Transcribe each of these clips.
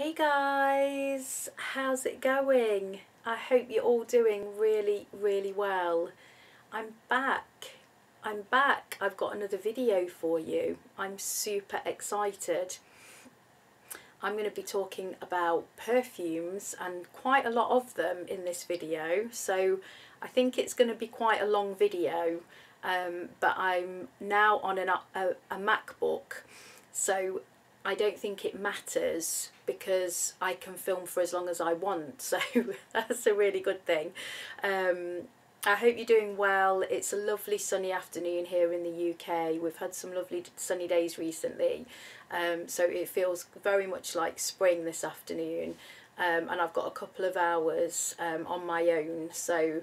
Hey guys, how's it going? I hope you're all doing really well. I'm back. I've got another video for you. I'm super excited. I'm going to be talking about perfumes and quite a lot of them in this video. So I think it's going to be quite a long video, but I'm now on a MacBook. So I don't think it matters because I can film for as long as I want, so that's a really good thing. I hope you're doing well. It's a lovely sunny afternoon here in the UK. We've had some lovely sunny days recently, so it feels very much like spring this afternoon, and I've got a couple of hours on my own, so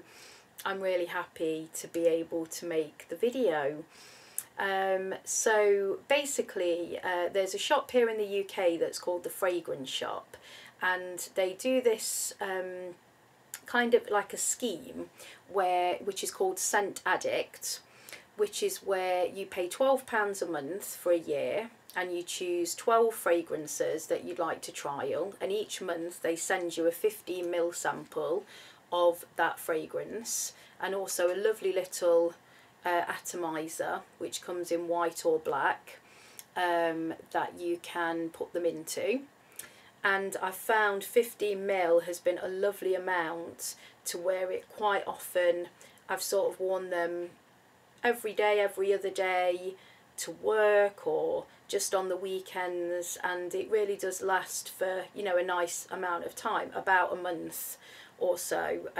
I'm really happy to be able to make the video. So basically there's a shop here in the UK that's called the Fragrance Shop, and they do this kind of like a scheme which is called Scent Addict, which is where you pay £12 a month for a year and you choose 12 fragrances that you'd like to trial, and each month they send you a 15ml sample of that fragrance and also a lovely little atomizer which comes in white or black that you can put them into. And I've found 15ml has been a lovely amount to wear it quite often. I've sort of worn them every day, every other day, to work or just on the weekends, and it really does last for, you know, a nice amount of time, about a month or so.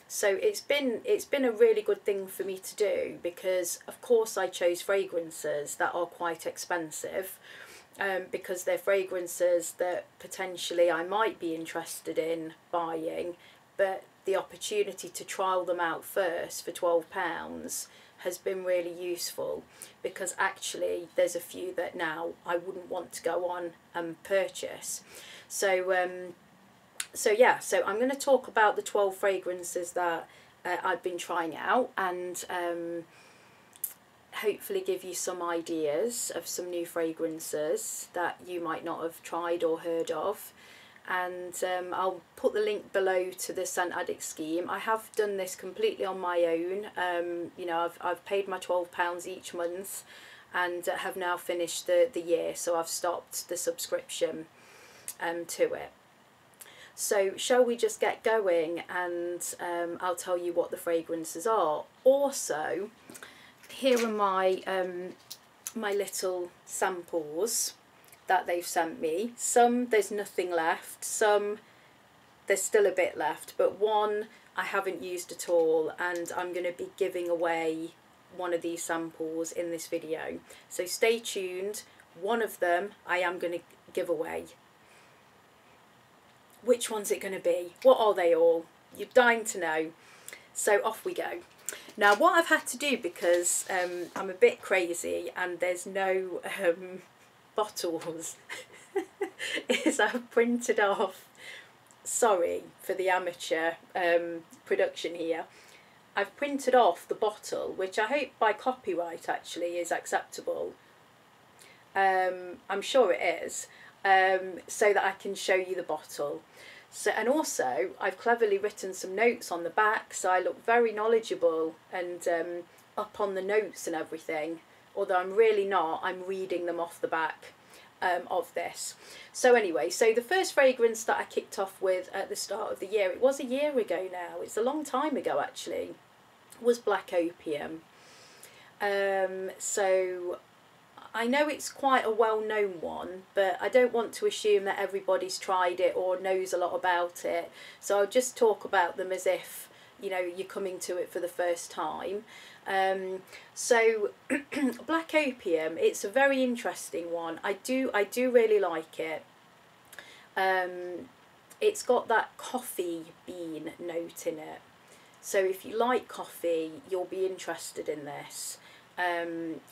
So it's been a really good thing for me to do, because of course I chose fragrances that are quite expensive, because they're fragrances that potentially I might be interested in buying, but the opportunity to trial them out first for £12 has been really useful, because actually there's a few that now I wouldn't want to go on and purchase. So yeah, so I'm going to talk about the 12 fragrances that I've been trying out, and hopefully give you some ideas of some new fragrances that you might not have tried or heard of. And I'll put the link below to the Scent Addict scheme. I have done this completely on my own. You know, I've paid my £12 each month and have now finished the year, so I've stopped the subscription to it. So shall we just get going, and I'll tell you what the fragrances are. Also, here are my my little samples that they've sent me. Some there's nothing left, some there's still a bit left, but one I haven't used at all, and I'm going to be giving away one of these samples in this video. So stay tuned. One of them I am going to give away. Which one's it going to be? What are they all? You're dying to know. So off we go. Now what I've had to do, because I'm a bit crazy and there's no bottles, is I've printed off, sorry for the amateur production here, I've printed off the bottle, which I hope by copyright actually is acceptable. I'm sure it is. So that I can show you the bottle. So, and also I've cleverly written some notes on the back, so I look very knowledgeable and up on the notes and everything, although I'm really not. I'm reading them off the back of this. So anyway, so the first fragrance that I kicked off with at the start of the year, it was a year ago now, it's a long time ago actually, was Black Opium. So I know it's quite a well-known one, but I don't want to assume that everybody's tried it or knows a lot about it. So I'll just talk about them as if, you know, you're coming to it for the first time. So Black Opium, it's a very interesting one. I do really like it. It's got that coffee bean note in it. So if you like coffee, you'll be interested in this.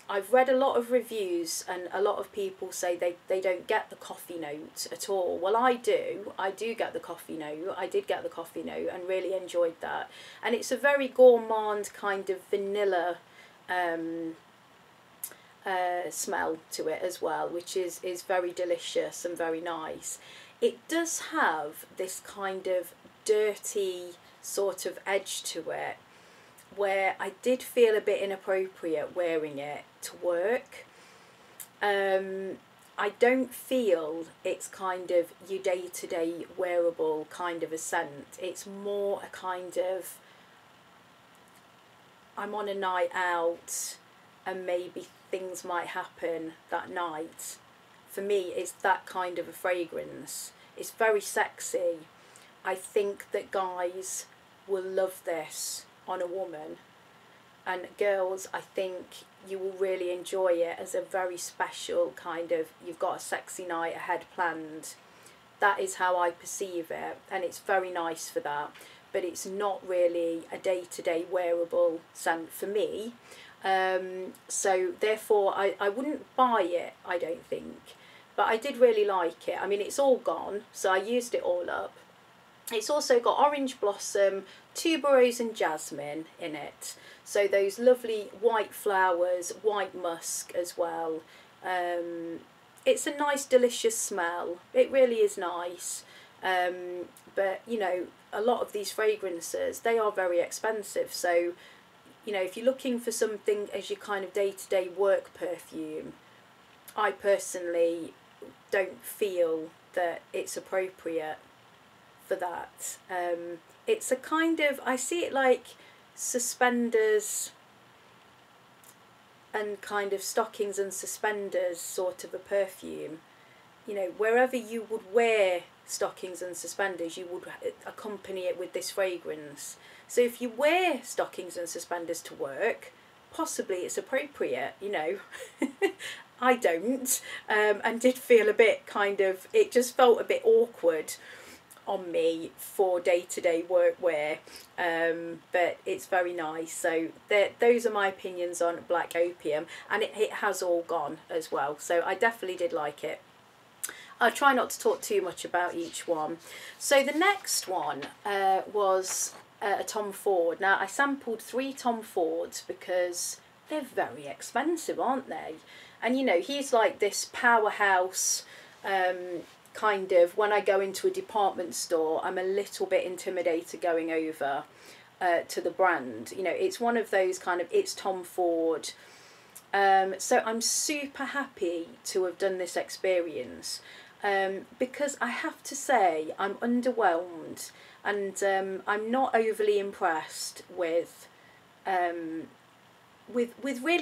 I've read a lot of reviews and a lot of people say they don't get the coffee note at all. Well, I do get the coffee note. I did get the coffee note and really enjoyed that. And it's a very gourmand kind of vanilla smell to it as well, which is very delicious and very nice. It does have this kind of dirty sort of edge to it, where I did feel a bit inappropriate wearing it to work. I don't feel it's kind of your day-to-day wearable kind of a scent. It's more a kind of, I'm on a night out and maybe things might happen that night. For me, it's that kind of a fragrance. It's very sexy. I think that guys will love this on a woman, and girls, I think you will really enjoy it as a very special kind of, you've got a sexy night ahead planned. That is how I perceive it, and it's very nice for that, but it's not really a day-to-day wearable scent for me. So therefore I wouldn't buy it, I don't think, but I did really like it. I mean, it's all gone, so I used it all up. It's also got orange blossom, tuberose and jasmine in it. So those lovely white flowers, white musk as well. It's a nice, delicious smell. It really is nice. But, you know, a lot of these fragrances, they are very expensive. So, you know, if you're looking for something as your kind of day-to-day work perfume, I personally don't feel that it's appropriate for that. It's a kind of, I see it like suspenders and kind of stockings and suspenders sort of a perfume. You know, wherever you would wear stockings and suspenders, you would accompany it with this fragrance. So if you wear stockings and suspenders to work, possibly it's appropriate, you know. I don't, and did feel a bit kind of, it just felt a bit awkward on me for day-to-day work wear, but it's very nice. So those are my opinions on Black Opium, and it has all gone as well, so I definitely did like it. I'll try not to talk too much about each one. So the next one was a Tom Ford. Now I sampled 3 Tom Fords because they're very expensive, aren't they? And you know, he's like this powerhouse, kind of, when I go into a department store, I'm a little bit intimidated going over to the brand. You know, it's one of those kind of, it's Tom Ford. So I'm super happy to have done this experience, because I have to say I'm underwhelmed, and I'm not overly impressed with really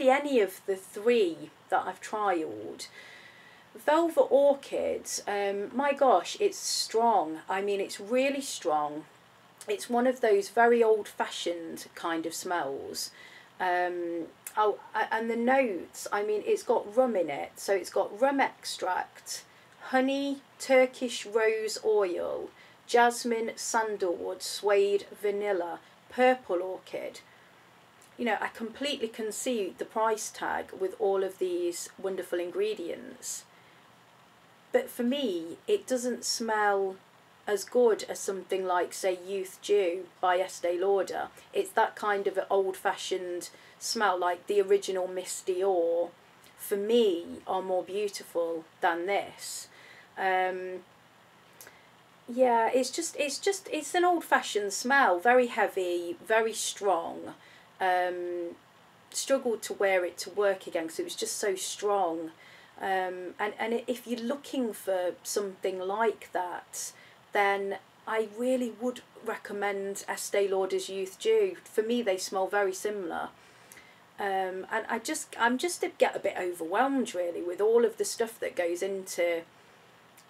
any of the 3 that I've trialed. Velvet Orchid, my gosh, it's strong. I mean, it's really strong. It's one of those very old-fashioned kind of smells. Oh, and the notes, I mean, it's got rum in it. So it's got rum extract, honey, Turkish rose oil, jasmine, sandalwood, suede, vanilla, purple orchid. You know, I completely concede the price tag with all of these wonderful ingredients. But for me, it doesn't smell as good as something like, say, Youth Dew by Estee Lauder. It's that kind of old-fashioned smell, like the original Miss Dior, for me, are more beautiful than this. Yeah, it's an old-fashioned smell, very heavy, very strong. Struggled to wear it to work again because it was just so strong. And if you're looking for something like that, then I really would recommend Estee Lauder's Youth Dew. For me, they smell very similar. And I'm just get a bit overwhelmed really with all of the stuff that goes into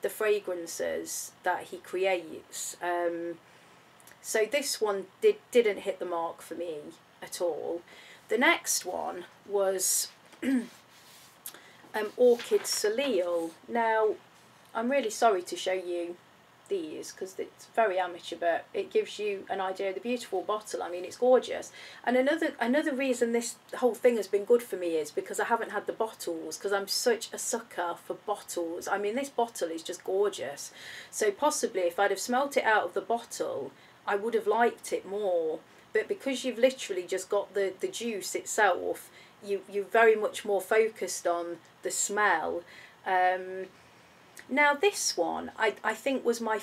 the fragrances that he creates. So this one didn't hit the mark for me at all. The next one was Orchid Salil. Now, I'm really sorry to show you these because it's very amateur, but it gives you an idea of the beautiful bottle. I mean, it's gorgeous. And another reason this whole thing has been good for me is because I haven't had the bottles, because I'm such a sucker for bottles. I mean, this bottle is just gorgeous. So possibly if I'd have smelt it out of the bottle, I would have liked it more. But because you've literally just got the juice itself, you're very much more focused on the smell. Now this one I think was my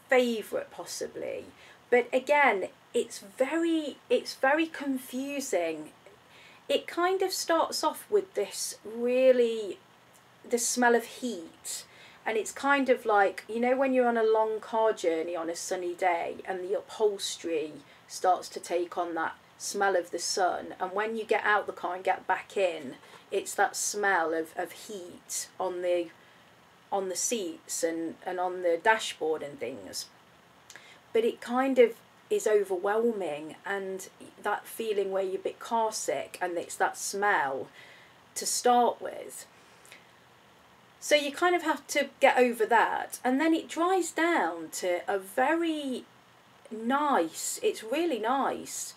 favourite possibly, but again it's very confusing. It kind of starts off with this really, the smell of heat, and it's kind of like, you know, when you're on a long car journey on a sunny day and the upholstery starts to take on that smell of the sun, and when you get out the car and get back in, it's that smell of heat on the seats and on the dashboard and things. But it kind of is overwhelming, and that feeling where you're a bit car sick, and it's that smell to start with. So you kind of have to get over that, and then it dries down to a very nice, it's really nice,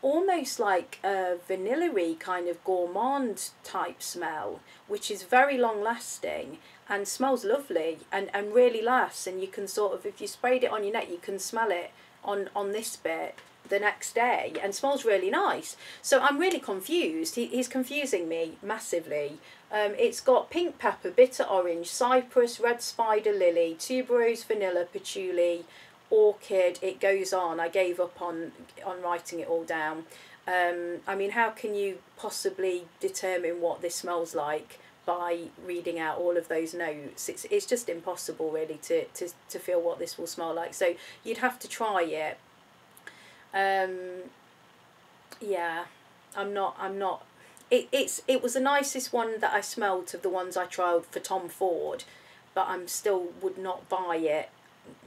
almost like a vanilla-y kind of gourmand type smell, which is very long lasting and smells lovely and really lasts. And you can sort of, if you sprayed it on your neck, you can smell it on this bit the next day, and smells really nice. So I'm really confused. He's confusing me massively. It's got pink pepper, bitter orange, cypress, red spider lily, tuberose, vanilla, patchouli, orchid. It goes on. I gave up on writing it all down. I mean, how can you possibly determine what this smells like by reading out all of those notes? It's just impossible really to feel what this will smell like. So you'd have to try it. Yeah, I'm not. It was the nicest one that I smelled of the ones I trialled for Tom Ford, but I'm still would not buy it.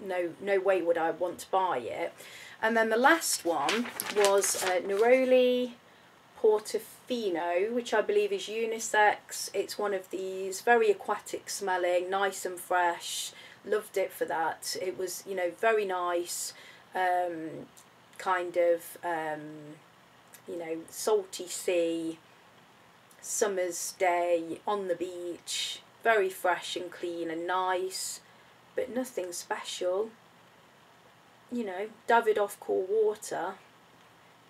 No way would I want to buy it. And then the last one was Neroli Portofino, which I believe is unisex. It's one of these, very aquatic smelling, nice and fresh. Loved it for that. It was, you know, very nice, kind of, you know, salty sea, summer's day on the beach, very fresh and clean and nice, but nothing special. You know, Davidoff cool water.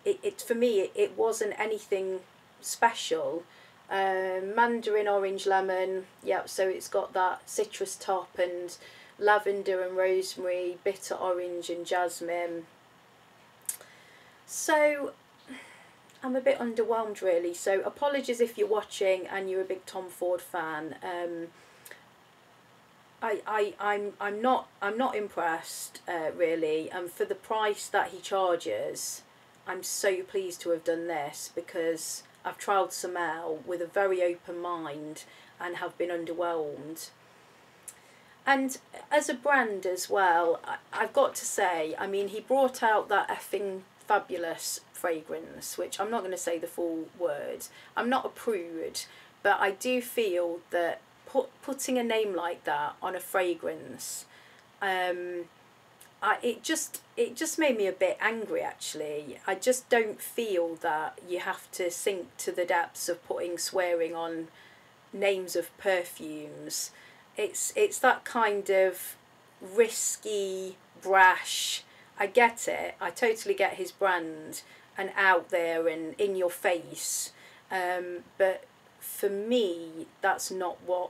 It for me, it wasn't anything special. Mandarin, orange, lemon. Yep, so it's got that citrus top and lavender and rosemary, bitter orange and jasmine. So I'm a bit underwhelmed really. So apologies if you're watching and you're a big Tom Ford fan. I'm not impressed really, and for the price that he charges, I'm so pleased to have done this, because I've trialled Soleil with a very open mind and have been underwhelmed. And as a brand as well, I've got to say, I mean, he brought out that effing fabulous fragrance, which I'm not going to say the full word. I'm not a prude, but I do feel that putting a name like that on a fragrance, it just made me a bit angry actually. I just don't feel that you have to sink to the depths of swearing on names of perfumes. It's that kind of risky, brash. I get it. I totally get his brand and out there and in your face. But for me, that's not what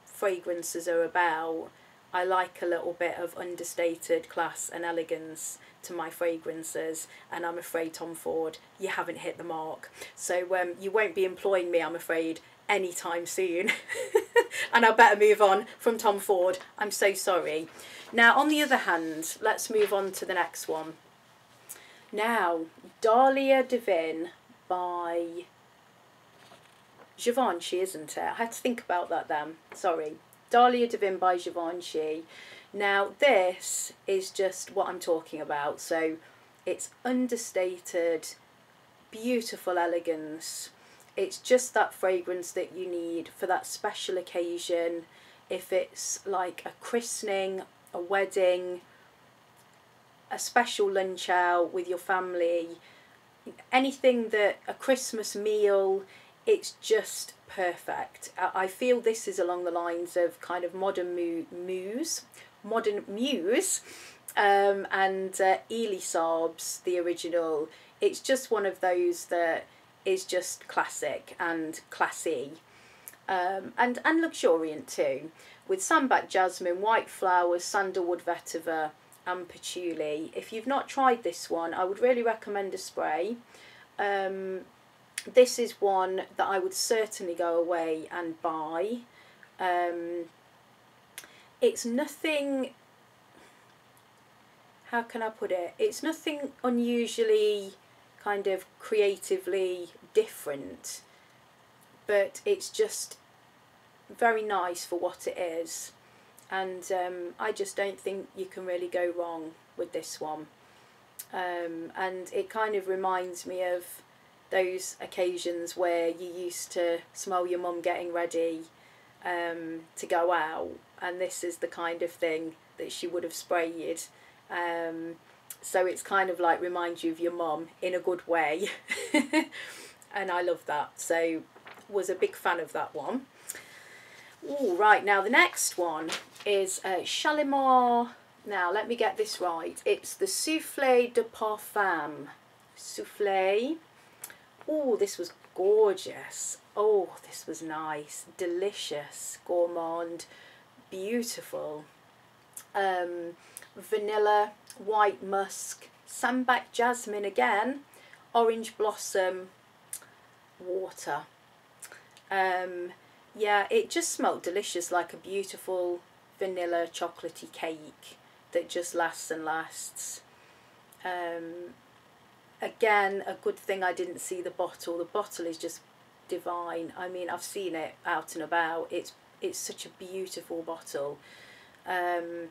fragrances are about. I like a little bit of understated class and elegance to my fragrances, and I'm afraid, Tom Ford, you haven't hit the mark. So you won't be employing me, I'm afraid, anytime soon. And I better move on from Tom Ford. I'm so sorry. Now, on the other hand, let's move on to the next one. Now, Dahlia de Ven by Givenchy, isn't it? I had to think about that then. Sorry. Dahlia de Ven by Givenchy. Now, this is just what I'm talking about. So, it's understated, beautiful elegance. It's just that fragrance that you need for that special occasion. If it's like a christening, a wedding, a special lunch out with your family, anything that, a Christmas meal, it's just perfect. I feel this is along the lines of kind of modern muse, and Elie Saab's, the original. It's just one of those that is just classic and classy, and luxuriant too, with sambac jasmine, white flowers, sandalwood vetiver and patchouli. If you've not tried this one, I would really recommend a spray. This is one that I would certainly go away and buy. It's nothing, how can I put it? It's nothing unusually kind of creatively different, but it's just very nice for what it is. And I just don't think you can really go wrong with this one. And it kind of reminds me of those occasions where you used to smell your mum getting ready to go out, and this is the kind of thing that she would have sprayed. So it's kind of like reminds you of your mum in a good way. And I love that, so was a big fan of that one. All right, now the next one is Shalimar. Now let me get this right. It's the Souffle de Parfum. Souffle. Oh, this was gorgeous. Oh, this was nice, delicious, gourmand, beautiful. Vanilla, white musk, sambac jasmine again, orange blossom, water. Yeah, it just smelled delicious, like a beautiful vanilla chocolatey cake that just lasts and lasts. Again, a good thing I didn't see the bottle. The bottle is just divine. I mean, I've seen it out and about. It's such a beautiful bottle. If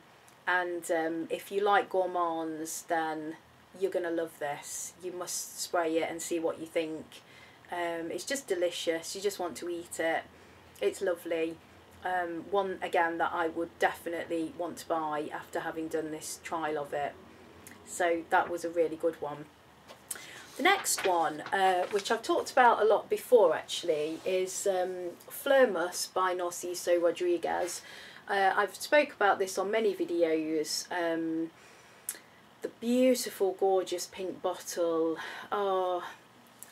you like gourmands, then you're gonna love this. You must spray it and see what you think. It's just delicious. You just want to eat it. It's lovely. One again that I would definitely want to buy after having done this trial of it. So that was a really good one. The next one, which I've talked about a lot before actually, is Fleur Musc by Narciso Rodriguez. I've spoke about this on many videos. The beautiful, gorgeous pink bottle. Oh,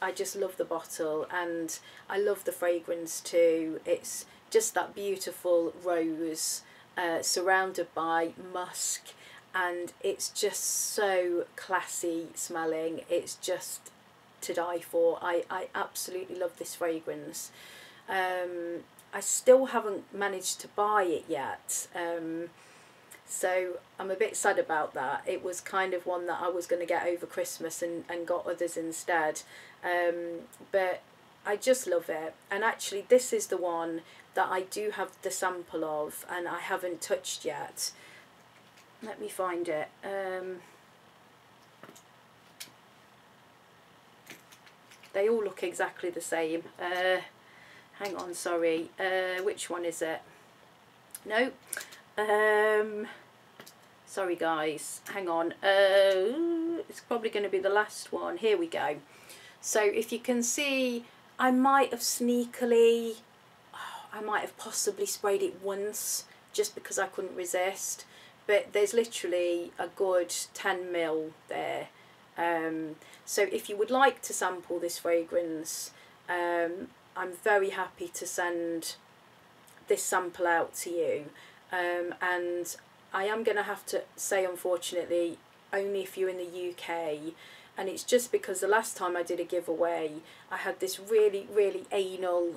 I just love the bottle, and I love the fragrance too. It's just that beautiful rose surrounded by musk, and it's just so classy smelling. It's just to die for. I absolutely love this fragrance. I still haven't managed to buy it yet, so I'm a bit sad about that. It was kind of one that I was going to get over Christmas and got others instead, but I just love it. And actually this is the one that I do have the sample of and I haven't touched yet. Let me find it. They all look exactly the same. Hang on, sorry. Which one is it? No. Sorry guys, hang on. It's probably going to be the last one. Here we go. So if you can see, I might have sneakily, I might have possibly sprayed it once just because I couldn't resist. But there's literally a good 10 ml there. So if you would like to sample this fragrance, I'm very happy to send this sample out to you. And I am going to have to say, unfortunately, only if you're in the UK. And it's just because the last time I did a giveaway, I had this really, really anal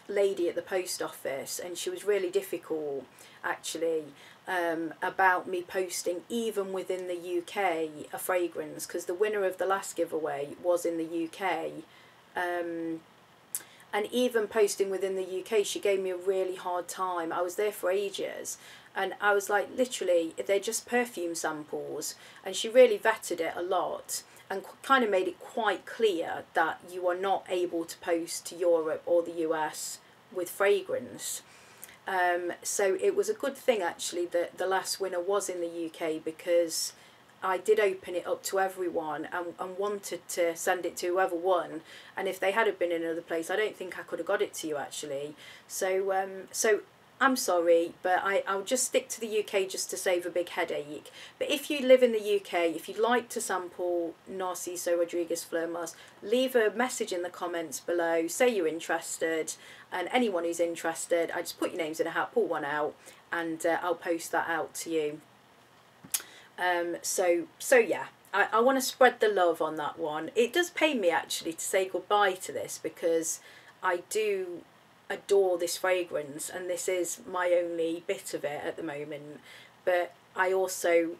lady at the post office, and she was really difficult, actually, about me posting, even within the UK, a fragrance, because the winner of the last giveaway was in the UK. And even posting within the UK, she gave me a really hard time. I was there for ages, and I was like, literally, they're just perfume samples. And she really vetted it a lot and kind of made it quite clear that you are not able to post to Europe or the US with fragrance. So it was a good thing, actually, that the last winner was in the UK, because I did open it up to everyone and wanted to send it to whoever won. And if they had been in another place, I don't think I could have got it to you, actually. So I'm sorry, but I'll just stick to the UK just to save a big headache. But if you live in the UK, if you'd like to sample Narciso Rodriguez Fleur Musc, leave a message in the comments below, say you're interested, and anyone who's interested, I just put your names in a hat, pull one out, and I'll post that out to you. So yeah, I want to spread the love on that one. It does pain me actually to say goodbye to this, because I do adore this fragrance and this is my only bit of it at the moment, but I also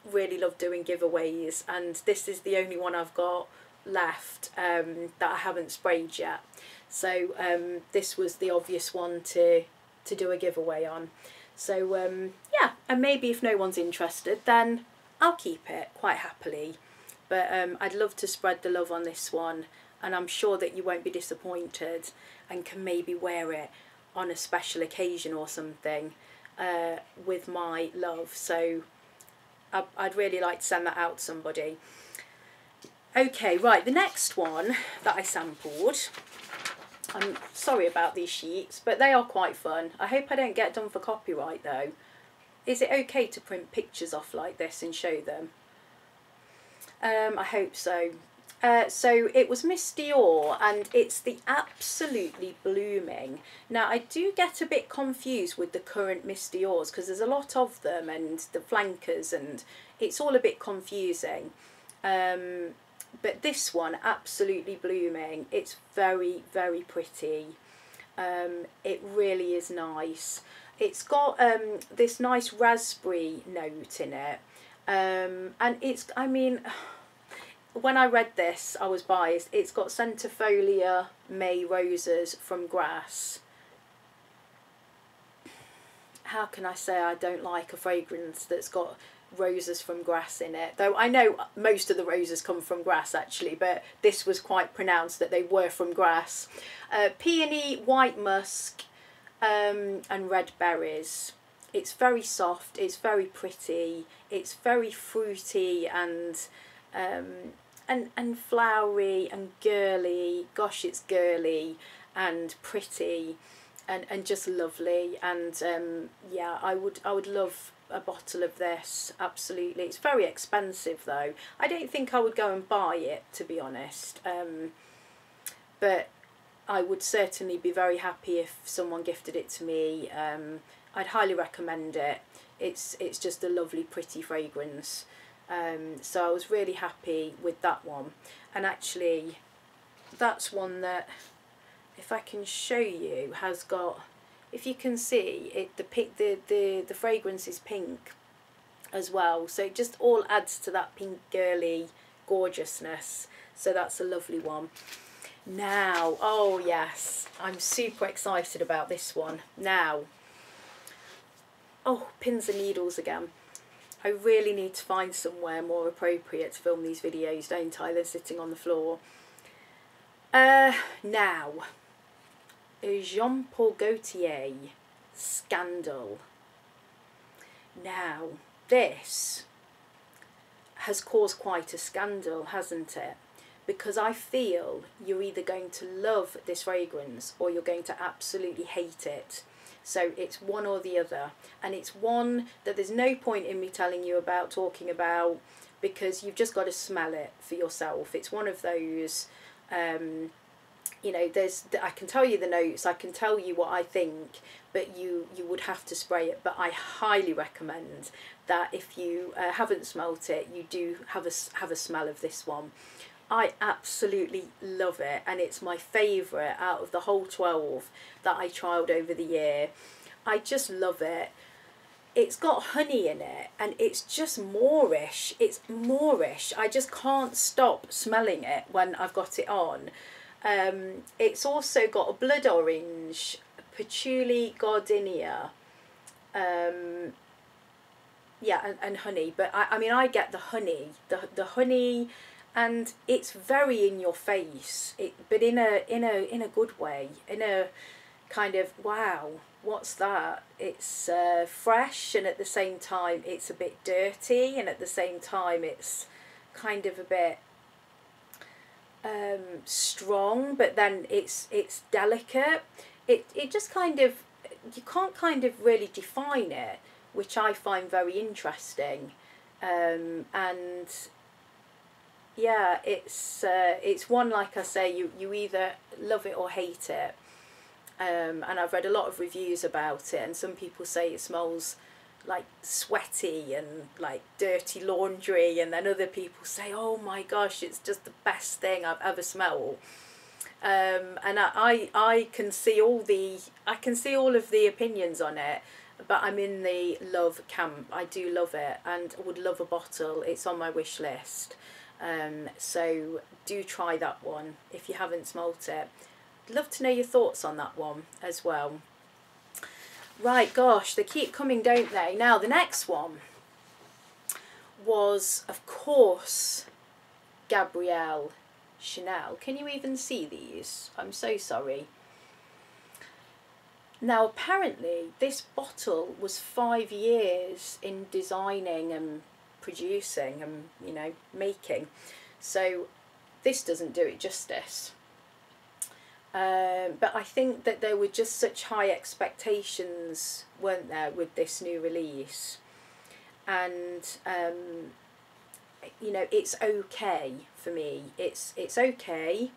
really love doing giveaways, and this is the only one I've got left that I haven't sprayed yet, so this was the obvious one to do a giveaway on. So yeah, and maybe if no one's interested, then I'll keep it quite happily, but I'd love to spread the love on this one, and I'm sure that you won't be disappointed and can maybe wear it on a special occasion or something with my love. So I'd really like to send that out to somebody. Okay, right, the next one that I sampled, I'm sorry about these sheets, but they are quite fun. I hope I don't get done for copyright though. Is it okay to print pictures off like this and show them? I hope so. So it was Miss Dior, and it's the Absolutely Blooming. Now I do get a bit confused with the current Miss Diors because there's a lot of them and the flankers, and it's all a bit confusing. But this one, Absolutely Blooming, it's very, very pretty. It really is nice. It's got this nice raspberry note in it, and it's, I mean, when I read this, I was biased. It's got Centifolia May Roses from Grass. How can I say I don't like a fragrance that's got roses from grass in it? Though I know most of the roses come from grass actually, but this was quite pronounced that they were from grass. Peony, white musk, and red berries. It's very soft, it's very pretty, it's very fruity and flowery and girly. Gosh, it's girly and pretty and just lovely. And yeah, I would love a bottle of this, absolutely. It's very expensive though. I don't think I would go and buy it, to be honest, but I would certainly be very happy if someone gifted it to me. I'd highly recommend it. It's just a lovely, pretty fragrance. So I was really happy with that one. And actually, that's one that, if I can show you, has got, if you can see it, the fragrance is pink as well. So it just all adds to that pink girly gorgeousness. So that's a lovely one. Now, oh yes, I'm super excited about this one. Now, oh, pins and needles again. I really need to find somewhere more appropriate to film these videos, don't I, than sitting on the floor. Now, Jean Paul Gaultier Scandal. Now, this has caused quite a scandal, hasn't it? Because I feel you're either going to love this fragrance or you're going to absolutely hate it. So it's one or the other, and it's one that there's no point in me telling you about, talking about, because you've just got to smell it for yourself. It's one of those, you know, I can tell you the notes, I can tell you what I think, but you would have to spray it. But I highly recommend that if you haven't smelt it, you do have a smell of this one. I absolutely love it, and it's my favourite out of the whole 12 that I trialled over the year. I just love it. It's got honey in it, and it's just Moorish. It's Moorish. I just can't stop smelling it when I've got it on. It's also got a blood orange, patchouli, gardenia, yeah, and honey. But I mean, I get the honey, the honey. And it's very in your face, but in a good way, in a kind of, wow, what's that? It's fresh, and at the same time it's a bit dirty, and at the same time it's kind of a bit strong, but then it's delicate. It just kind of you can't kind of really define it, which I find very interesting. And yeah, it's one, like I say, you either love it or hate it. And I've read a lot of reviews about it, and some people say it smells like sweaty and like dirty laundry, and then other people say, oh my gosh, it's just the best thing I've ever smelled. And I can see all of the opinions on it, but I'm in the love camp. I do love it and would love a bottle. It's on my wish list. So do try that one if you haven't smelt it. I'd love to know your thoughts on that one as well. Right, gosh, they keep coming, don't they? Now, the next one was, of course, Gabrielle Chanel. Can you even see these? I'm so sorry. Now, apparently, this bottle was 5 years in designing and producing and, you know, making. So this doesn't do it justice. But I think that there were just such high expectations, weren't there, with this new release. And, you know, it's okay for me. It's okay.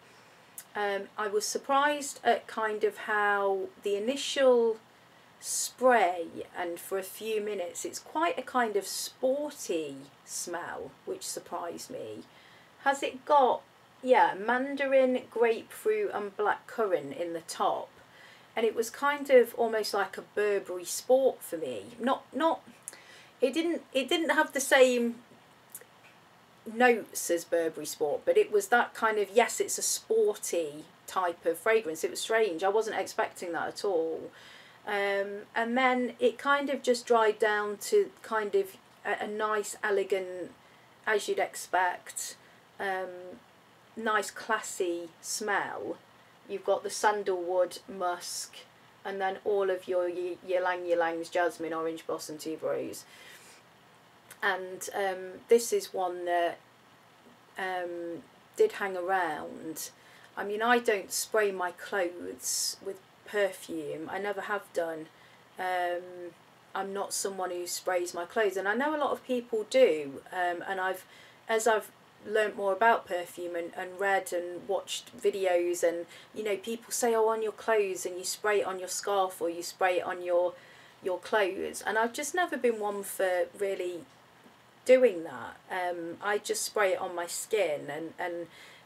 I was surprised at kind of how the initial spray, and for a few minutes, it's quite a kind of sporty smell, which surprised me. Has it got, yeah, mandarin, grapefruit and blackcurrant in the top, and it was kind of almost like a Burberry Sport for me. It didn't have the same notes as Burberry Sport, but it was that kind of, yes, it's a sporty type of fragrance. It was strange. I wasn't expecting that at all. And then it kind of just dried down to kind of a nice, elegant, as you'd expect, nice, classy smell. You've got the sandalwood, musk, and then all of your ylang-ylangs, jasmine, orange blossom, tuberose. And this is one that did hang around. I mean, I don't spray my clothes with perfume. I never have done. I'm not someone who sprays my clothes, and I know a lot of people do. And as I've learnt more about perfume and read and watched videos, and you know, people say, oh, on your clothes, and you spray it on your scarf or you spray it on your clothes, and I've just never been one for really doing that. I just spray it on my skin,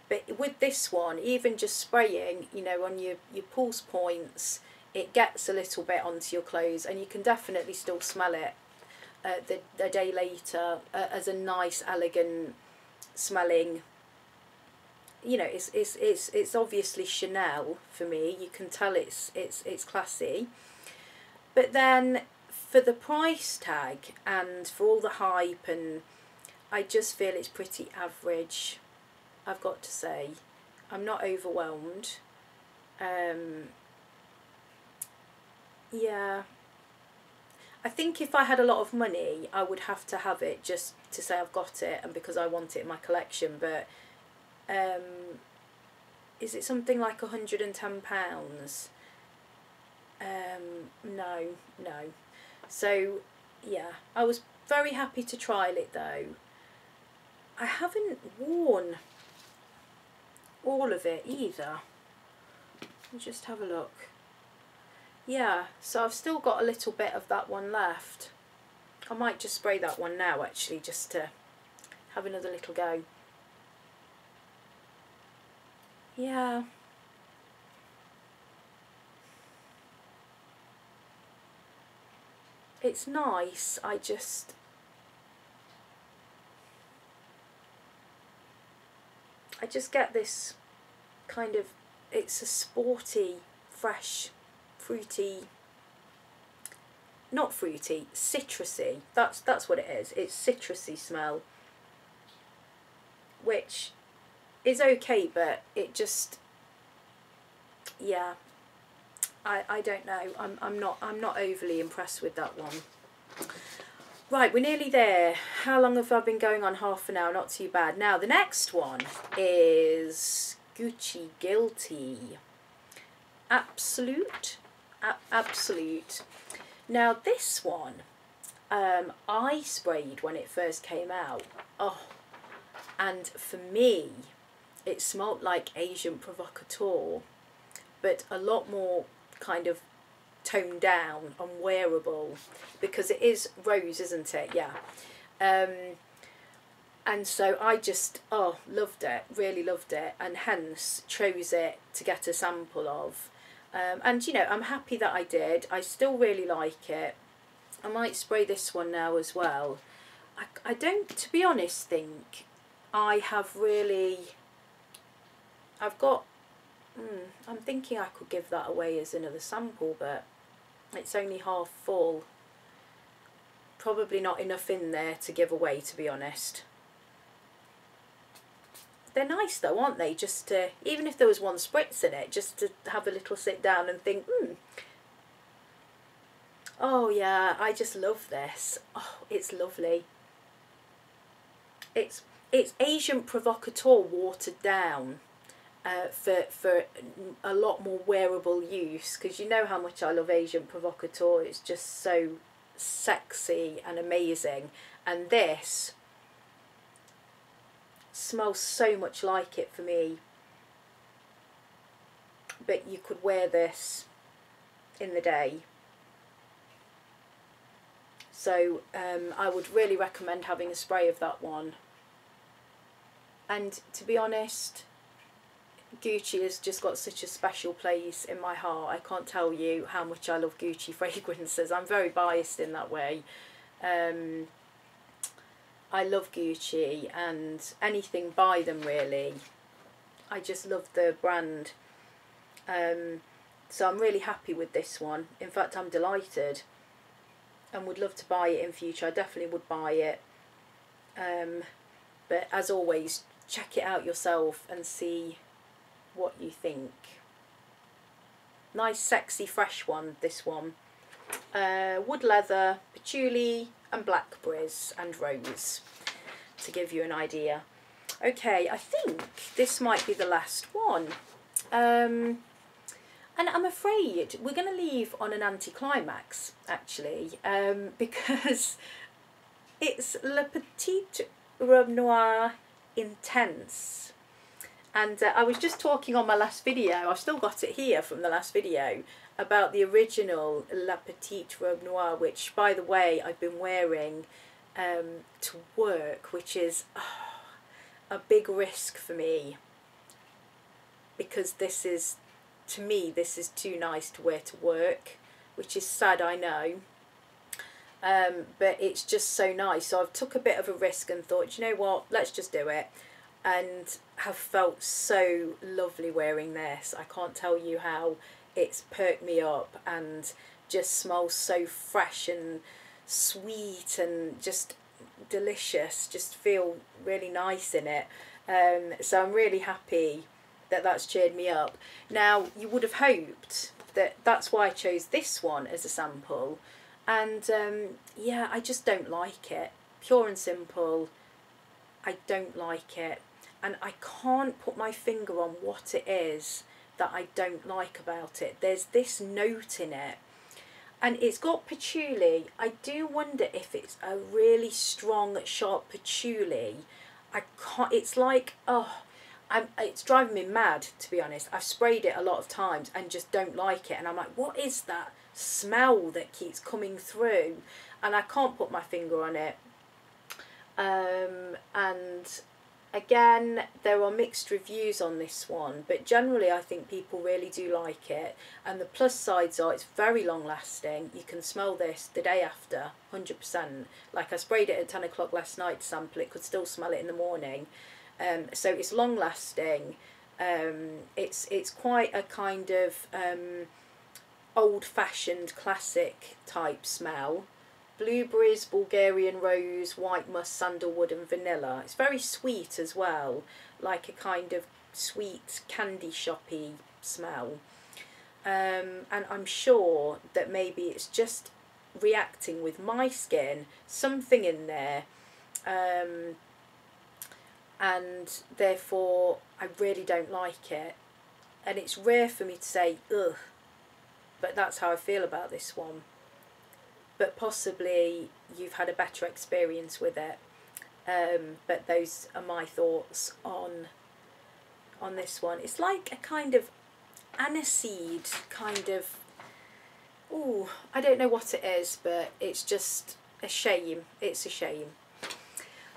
but with this one, even just spraying, you know, on your pulse points, it gets a little bit onto your clothes, and you can definitely still smell it the day later as a nice, elegant smelling. You know, it's obviously Chanel for me. You can tell it's classy, but then for the price tag and for all the hype, and I just feel it's pretty average, I've got to say. I'm not overwhelmed. Yeah, I think if I had a lot of money, I would have to have it just to say I've got it and because I want it in my collection. But is it something like £110? No. So yeah, I was very happy to trial it though. I haven't worn all of it either. Let me just have a look. Yeah, so I've still got a little bit of that one left. I might just spray that one now actually, just to have another little go. Yeah. It's nice, I just get this kind of, it's a sporty, fresh, fruity, not fruity, citrusy. That's what it is. It's citrusy smell, which is okay, but it just, yeah, I don't know. I'm not overly impressed with that one. Right, we're nearly there. How long have I been going on? Half an hour, not too bad. Now the next one is Gucci Guilty Absolute absolute. Now this one, I sprayed when it first came out. Oh, and for me, it smelled like Asian Provocateur, but a lot more kind of toned down and wearable, because it is rose, isn't it? Yeah. And so I just, oh, loved it, really loved it, and hence chose it to get a sample of. And you know, I'm happy that I did. I still really like it. I might spray this one now as well. I don't, to be honest, think I have really, I've got, I'm thinking I could give that away as another sample, but it's only half full. Probably not enough in there to give away, to be honest. They're nice though, aren't they? Just to, even if there was one spritz in it, just to have a little sit down and think, oh yeah, I just love this. Oh, it's lovely. It's Asian Provocateur watered down, for a lot more wearable use, because you know how much I love Asian Provocateur. It's just so sexy and amazing, and this smells so much like it for me. But you could wear this in the day. So I would really recommend having a spray of that one. And to be honest, Gucci has just got such a special place in my heart. I can't tell you how much I love Gucci fragrances. I'm very biased in that way. I love Gucci and anything by them, really. I just love the brand. So I'm really happy with this one. In fact, I'm delighted and would love to buy it in future. I definitely would buy it. But as always, check it out yourself and see what you think. Nice, sexy, fresh one, this one. Wood leather, patchouli and blackberries and rose, to give you an idea. Okay, I think this might be the last one. And I'm afraid we're going to leave on an anticlimax, actually, because it's Le Petite Robe Noire Intense. And I was just talking on my last video, I've still got it here from the last video, about the original La Petite Robe Noire, which, by the way, I've been wearing to work, which is a big risk for me, because this is, to me, this is too nice to wear to work, which is sad, I know. But it's just so nice. So I've took a bit of a risk and thought, you know what, let's just do it. And have felt so lovely wearing this. I can't tell you how it's perked me up and just smells so fresh and sweet and just delicious. Just feel really nice in it. So I'm really happy that that's cheered me up. Now, you would have hoped that that's why I chose this one as a sample. And yeah, I just don't like it. Pure and simple, I don't like it. And I can't put my finger on what it is that I don't like about it. There's this note in it. And it's got patchouli. I do wonder if it's a really strong, sharp patchouli. I can't, it's like, oh, it's driving me mad, to be honest. I've sprayed it a lot of times and just don't like it. And I'm like, what is that smell that keeps coming through? And I can't put my finger on it. And again, there are mixed reviews on this one, but generally I think people really do like it. And the plus sides are it's very long lasting. You can smell this the day after, 100%. Like I sprayed it at 10 o'clock last night to sample it, could still smell it in the morning. So it's long lasting. It's quite a kind of old-fashioned classic type smell. Blueberries, Bulgarian rose, white musk, sandalwood and vanilla. It's very sweet as well, like a kind of sweet candy shoppy smell. And I'm sure that maybe it's just reacting with my skin, something in there, and therefore I really don't like it. And it's rare for me to say, ugh, but that's how I feel about this one. But possibly you've had a better experience with it. But those are my thoughts on this one. It's like a kind of aniseed kind of, ooh, I don't know what it is, but it's just a shame. It's a shame.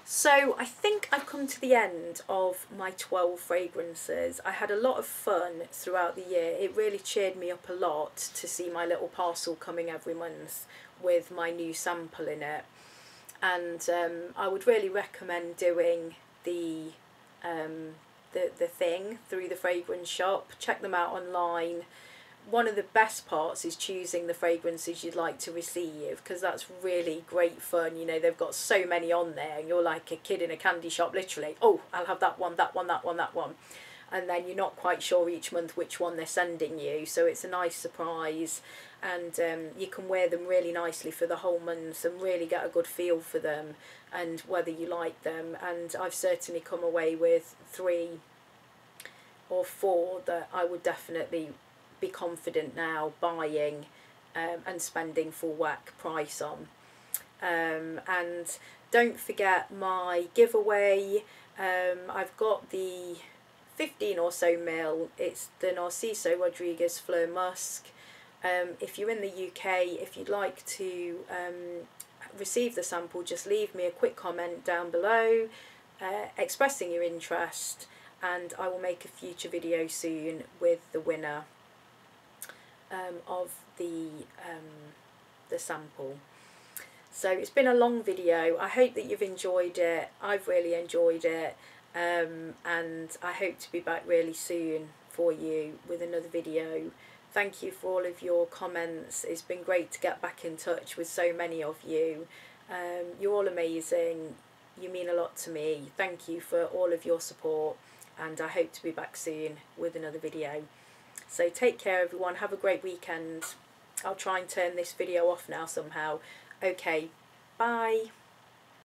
So I think I've come to the end of my 12 fragrances. I had a lot of fun throughout the year. It really cheered me up a lot to see my little parcel coming every month with my new sample in it. And I would really recommend doing the thing through the fragrance shop. Check them out online. One of the best parts is choosing the fragrances you'd like to receive, because that's really great fun. You know, they've got so many on there and you're like a kid in a candy shop, literally. Oh, I'll have that one, that one, that one, that one. And then you're not quite sure each month which one they're sending you, so it's a nice surprise. And you can wear them really nicely for the whole month and really get a good feel for them and whether you like them. And I've certainly come away with 3 or 4 that I would definitely be confident now buying and spending full whack price on. And don't forget my giveaway. I've got the 15 or so ml. It's the Narciso Rodriguez Fleur Musc. If you're in the UK, if you'd like to receive the sample, just leave me a quick comment down below expressing your interest, and I will make a future video soon with the winner of the sample. So it's been a long video. I hope that you've enjoyed it. I've really enjoyed it, and I hope to be back really soon for you with another video. Thank you for all of your comments. It's been great to get back in touch with so many of you. You're all amazing. You mean a lot to me. Thank you for all of your support, and I hope to be back soon with another video. So take care everyone, have a great weekend. I'll try and turn this video off now somehow. Okay, bye.